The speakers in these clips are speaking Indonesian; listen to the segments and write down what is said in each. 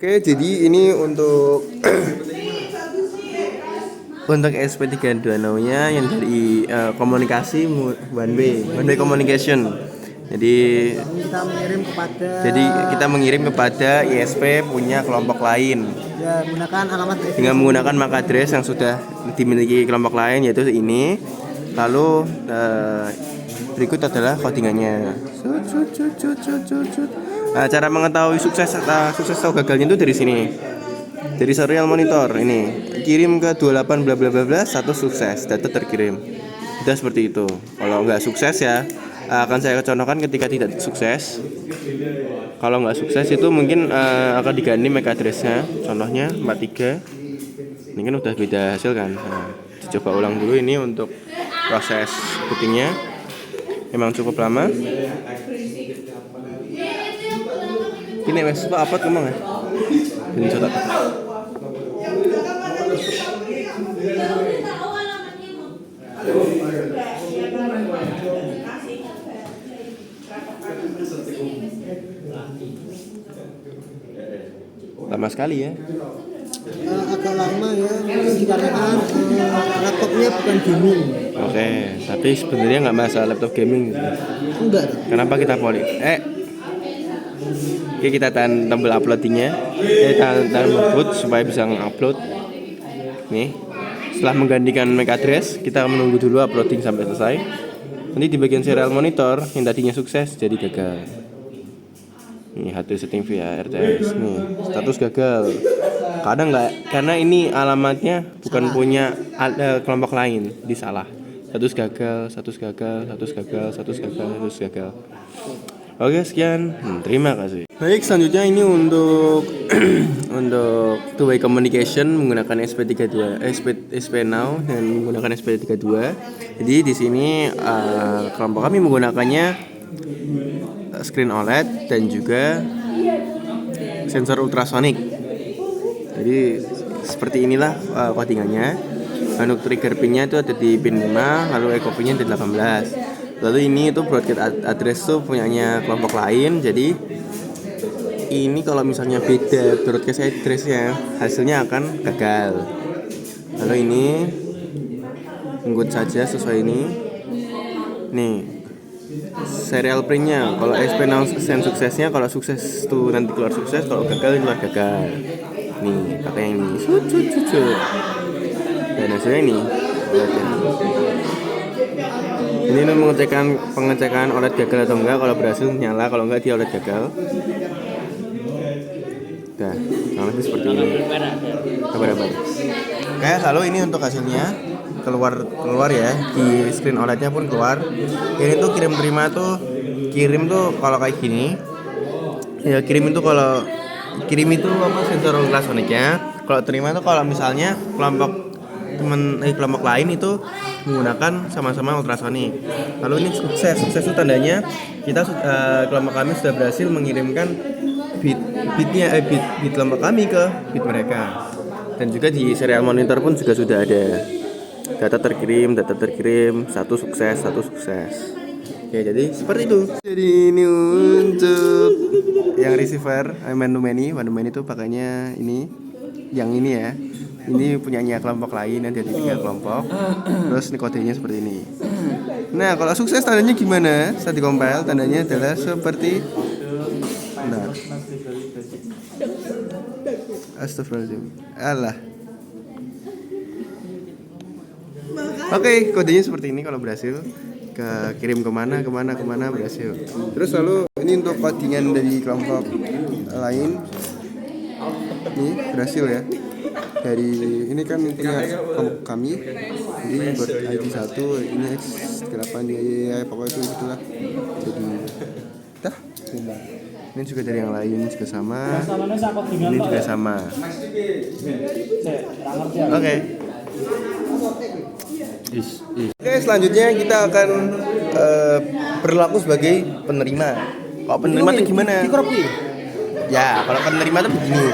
Oke, jadi ini untuk untuk SP320-nya yang dari komunikasi one way communication. Jadi kita mengirim kepada ISP punya kelompok lain ya, menggunakan alamat dengan menggunakan MAC address yang sudah dimiliki kelompok lain, yaitu ini. Lalu berikut adalah codingannya. Nah, cara mengetahui sukses atau gagalnya itu dari sini. Dari serial monitor ini kirim ke 28 bla bla bla bla, satu sukses, data terkirim. Sudah seperti itu. Kalau nggak sukses ya akan saya contohkan ketika tidak sukses. Kalau nggak sukses itu mungkin akan diganti MAC address-nya. Contohnya 43. Ini kan udah beda hasil kan. Nah, dicoba ulang dulu ini untuk proses bootingnya. Memang cukup lama. Ini wes apa kemang ya? Ini coba. Lama sekali ya. Agak lama ya, dikarenakan laptopnya bukan gaming. Oke, tapi sebenarnya nggak masalah laptop gaming. Enggak. Kenapa kita Oke, kita tahan tombol uploadingnya. Tahan boot supaya bisa ngupload. Nih, setelah menggantikan MAC address, kita menunggu dulu uploading sampai selesai. Nanti di bagian serial monitor yang tadinya sukses jadi gagal. Nih, HT setting via RTS. Nih, status gagal. Kadang nggak, karena ini alamatnya bukan punya kelompok lain, disalah. Status gagal, status gagal, status gagal, status gagal, status gagal. Oke, sekian. Terima kasih. Baik, selanjutnya ini untuk untuk two way communication menggunakan SP Now dan menggunakan SP32. Jadi di sini kelompok kami menggunakannya screen OLED dan juga sensor ultrasonic. Jadi seperti inilah codingannya. Untuk trigger pinnya itu ada di pin 5, lalu echo pinnya di 18. Lalu ini itu broadcast address tuh punyanya kelompok lain. Jadi ini kalau misalnya beda broadcast addressnya, hasilnya akan gagal. Lalu ini input saja sesuai ini. Nih serial printnya, kalau SP Now suksesnya, kalau sukses tuh nanti keluar sukses, kalau gagal keluar gagal. Nih pakai yang ini, dan hasilnya ini. Ini pengecekan OLED gagal atau enggak. Kalau berhasil nyala, kalau enggak dia OLED gagal. Nah, lebih seperti ini. Kabar-kabar. Oke, lalu ini untuk hasilnya keluar ya, di screen OLED-nya pun keluar. Ini tuh kirim tuh kalau kayak gini. Ya kirim itu apa, sensor ultrasoniknya. Kalau terima tuh kalau misalnya kelompok lain itu menggunakan sama-sama ultrasonik. Lalu ini sukses itu tandanya kita kelompok kami sudah berhasil mengirimkan bit kelompok kami ke bit mereka. Dan juga di serial monitor pun juga sudah ada data terkirim, satu sukses. Oke, jadi seperti itu. Jadi ini untuk yang receiver one to many itu pakainya ini, yang ini ya. Ini punyanya kelompok lain, nanti ada 3 kelompok. Terus ini kodenya seperti ini. Nah, kalau sukses tandanya gimana? Saat dikompil tandanya adalah seperti benar. Astagfirullahaladzim. Alah. Oke, kodenya seperti ini kalau berhasil. Kirim kemana berhasil. Terus lalu ini untuk codingan dari kelompok lain. Ini berhasil ya. Dari ini kan punya kelompok kami, jadi buat ID 1 ini X8 ya pokoknya itu gitulah. Jadi ini juga dari yang lain juga sama, ini juga sama. Oke. Oke, selanjutnya kita akan berlaku sebagai penerima. Kalau penerima itu gimana? Ya, kalau penerima itu begini.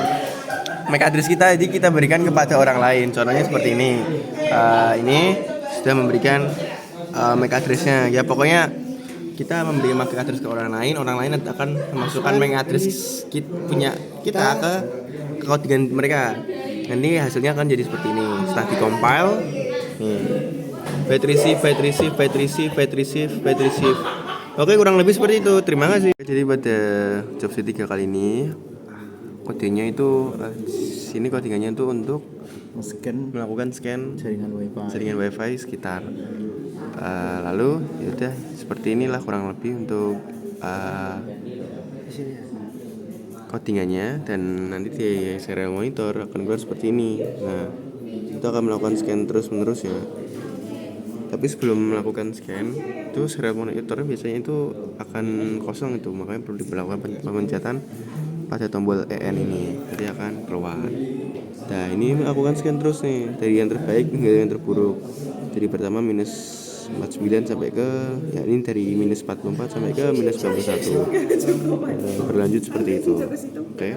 MAC address kita, jadi kita berikan kepada orang lain. Contohnya seperti ini. Ini sudah memberikan MAC addressnya. Ya pokoknya kita memberi MAC address ke orang lain akan memasukkan MAC address punya kita ke codingan mereka. Nanti hasilnya akan jadi seperti ini. Setelah di-compile, nih, byte receive. Oke, kurang lebih seperti itu. Terima kasih. Jadi pada job C3 kali ini kodenya itu sini codingannya itu untuk melakukan scan jaringan wifi sekitar. Lalu yaudah seperti inilah kurang lebih untuk codingannya, dan nanti di serial monitor akan keluar seperti ini. Nah, itu akan melakukan scan terus menerus ya. Tapi sebelum melakukan scan itu serial monitor biasanya itu akan kosong itu, makanya perlu dilakukan pemencatan pada tombol EN ini, nanti akan keluar. Nah, ini melakukan scan terus nih dari yang terbaik hingga yang terburuk. Jadi pertama minus 49 sampai ke ini dari minus 44 sampai ke minus 91. Berlanjut seperti itu. Oke.